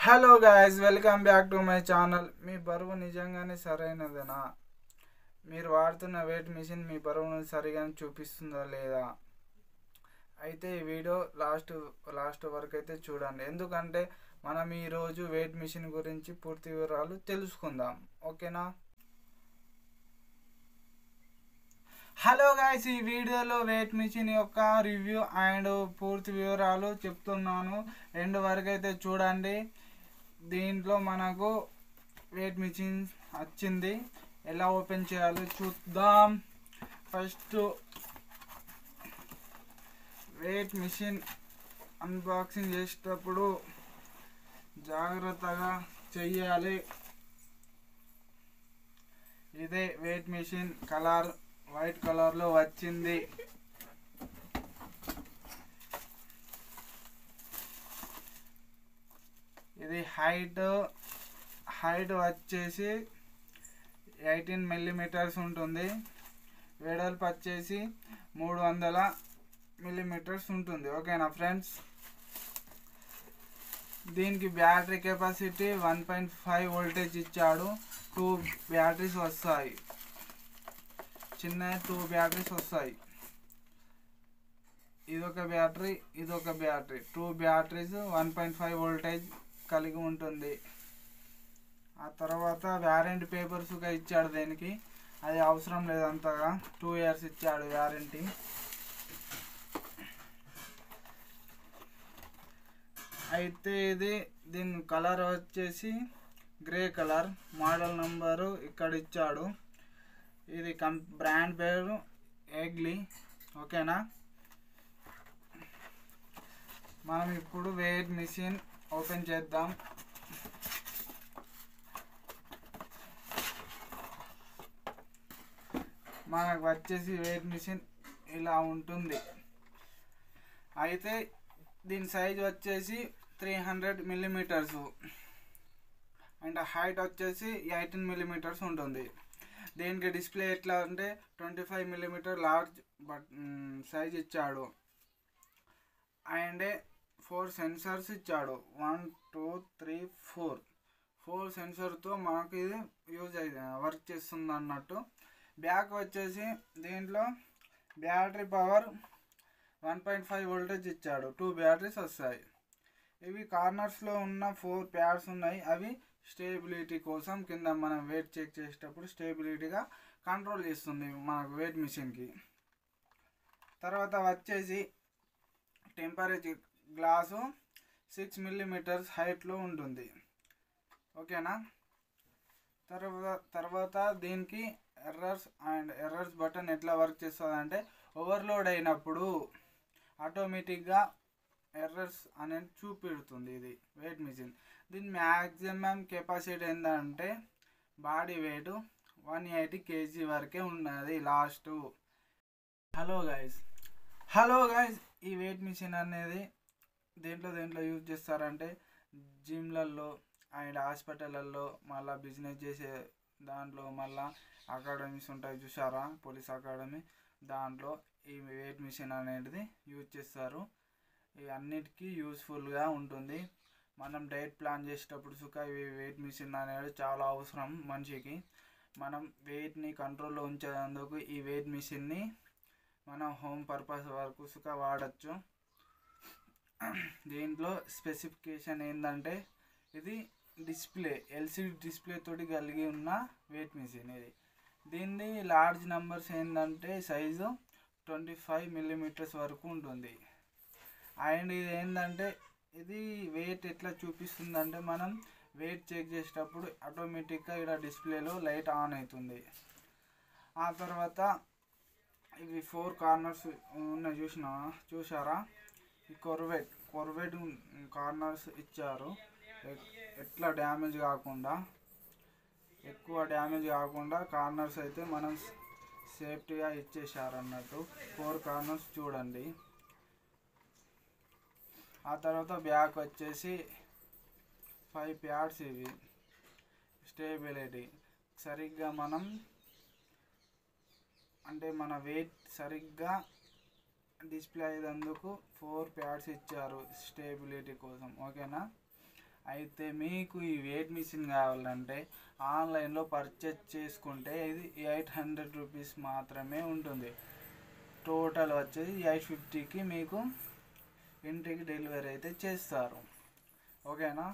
Hello guys, welcome back to my channel. మీ బరువు నిజంగానే సరైనదేనా? మీరు వాడుతున్న వెయిట్ మిషన్ మీ బరువును సరిగా చూపిస్తుందా లేదా? అయితే ఈ వీడియో లాస్ట్ వరకు అయితే చూడండి, ఎందుకంటే మనం ఈరోజు వెయిట్ మిషన్ గురించి పూర్తి వివరాలు తెలుసుకుందాం. ఓకేనా? హలో గాయస్, ఈ వీడియోలో వెయిట్ మిషన్ యొక్క రివ్యూ అండ్ పూర్తి వివరాలు చెప్తున్నాను. ఎండ్ వరకు అయితే చూడండి. దీంట్లో మనకు వెయిట్ మిషన్ వచ్చింది, ఎలా ఓపెన్ చేయాలో చూద్దాం. ఫస్ట్ వెయిట్ మిషన్ అన్బాక్సింగ్ చేసేటప్పుడు జాగ్రత్తగా చెయ్యాలి. ఇదే వెయిట్ మిషన్ కలర్, వైట్ కలర్లో వచ్చింది. ఇది హైట్ వచ్చేసి 18 మిల్లీమీటర్స్ ఉంటుంది. వెడల్పు వచ్చేసి 300 మిల్లీమీటర్స్ ఉంటుంది. ఓకేనా ఫ్రెండ్స్? దీనికి బ్యాటరీ కెపాసిటీ 1.5 వోల్టేజ్ ఇచ్చాడు. 2 బ్యాటరీస్ వస్తాయి, చిన్న 2 బ్యాటరీస్ వస్తాయి. ఇదొక బ్యాటరీ, ఇదొక బ్యాటరీ. 2 బ్యాటరీస్ 1.5 వోల్టేజ్ కలిగి ఉంటుంది. ఆ తర్వాత వ్యారంటీ పేపర్స్గా ఇచ్చాడు. దీనికి అది అవసరం లేదు అంతగా, 2 ఇయర్స్ ఇచ్చాడు వ్యారంటీ. అయితే దీని కలర్ వచ్చేసి గ్రే కలర్. మోడల్ నంబరు ఇక్కడ ఇచ్చాడు. ఇది బ్రాండ్ పేరు ఎగ్లీ. ఓకేనా? మనం ఇప్పుడు వెయిట్ మిషన్ ఓపెన్ చేద్దాం. మనకు వచ్చేసి వెయిట్ మిషన్ ఇలా ఉంటుంది. అయితే దీని సైజ్ వచ్చేసి 300 మిల్లీమీటర్స్ అండ్ హైట్ వచ్చేసి 18 మిల్లీమీటర్స్ ఉంటుంది. దీనికి డిస్ప్లే ఎట్లా అంటే 25 మిల్లీమీటర్ లార్జ్ సైజ్ ఇచ్చాడు. అండ్ 4 సెన్సర్స్ ఇచ్చాడు. 1 2 3 4 సెన్సర్తో మనకు ఇది వర్క్ చేస్తుంది అన్నట్టు. బ్యాక్ వచ్చేసి దీంట్లో బ్యాటరీ పవర్ 1.5 వోల్టేజ్ ఇచ్చాడు. 2 బ్యాటరీస్ వస్తాయి. ఇవి కార్నర్స్లో ఉన్న 4 ప్యాడ్స్ ఉన్నాయి. అవి స్టేబిలిటీ కోసం, కింద మనం వెయిట్ చెక్ చేసేటప్పుడు స్టేబిలిటీగా కంట్రోల్ చేస్తుంది మనకు వెయిట్ మిషన్కి. తర్వాత వచ్చేసి టెంపరేచర్ గ్లాసు 6 మిల్లీమీటర్స్ హైట్లో ఉంటుంది. ఓకేనా? తర్వాత దీనికి ఎర్రర్స్ బటన్ ఎట్లా వర్క్ చేస్తుంది అంటే, ఓవర్లోడ్ అయినప్పుడు ఆటోమేటిక్గా ఎర్రర్స్ అనేది చూపెడుతుంది ఇది వెయిట్ మిషన్. దీని మ్యాక్సిమం కెపాసిటీ ఏంటంటే బాడీ వెయిట్ 180 kg వరకే ఉన్నది లాస్ట్. హలో గైస్, ఈ వెయిట్ మిషన్ అనేది దేంట్లో యూజ్ చేస్తారంటే జిమ్లలో అండ్ హాస్పిటళ్ళల్లో, మళ్ళీ బిజినెస్ చేసే దాంట్లో, మళ్ళీ అకాడమీస్ ఉంటాయి చూసారా, పోలీస్ అకాడమీ, దాంట్లో ఈ వెయిట్ మిషన్ అనేది యూజ్ చేస్తారు. ఇవి అన్నిటికీ యూస్ఫుల్గా ఉంటుంది. మనం డైట్ ప్లాన్ చేసేటప్పుడు ఈ వెయిట్ మిషన్ అనేది చాలా అవసరం మనిషికి. మనం వెయిట్ని కంట్రోల్లో ఉంచేందుకు ఈ వెయిట్ మిషన్ని మనం హోమ్ పర్పస్ వరకు వాడచ్చు. దీంట్లో స్పెసిఫికేషన్ ఏంటంటే, ఇది ఎల్సిడి డిస్ప్లే తోటి కలిగి ఉన్న వెయిట్ మిషన్ ఇది. దీన్ని లార్జ్ నెంబర్స్ ఏంటంటే సైజు 25 మిల్లీమీటర్స్ వరకు ఉంటుంది. అండ్ ఇది ఏంటంటే, ఇది వెయిట్ ఎట్లా చూపిస్తుందంటే, మనం వెయిట్ చెక్ చేసేటప్పుడు ఆటోమేటిక్గా ఇక్కడ డిస్ప్లేలో లైట్ ఆన్ అవుతుంది. ఆ తర్వాత ఇవి 4 కార్నర్స్ ఉన్నాయి చూసారా, ఈ కొర్వెట్ కార్నర్స్ ఇచ్చారు. ఎక్కువ డ్యామేజ్ కాకుండా కార్నర్స్ అయితే మనం సేఫ్టీగా ఇచ్చేసారు అన్నట్టు. 4 కార్నర్స్ చూడండి. ఆ తర్వాత బ్యాక్ వచ్చేసి 5 ప్యాడ్స్. ఇవి స్టేబిలిటీ సరిగ్గా మన వెయిట్ సరిగ్గా డిస్ప్లే అయ్యేందుకు 4 ప్యాడ్స్ ఇచ్చారు స్టేబిలిటీ కోసం. ఓకేనా? అయితే మీకు ఈ వెయిట్ మిషన్ కావాలంటే ఆన్లైన్లో పర్చేజ్ చేసుకుంటే ఇది 800 రూపీస్ మాత్రమే ఉంటుంది. టోటల్ వచ్చేసి 850కి మీకు ఇంటికి డెలివరీ అయితే చేస్తారు. ఓకేనా.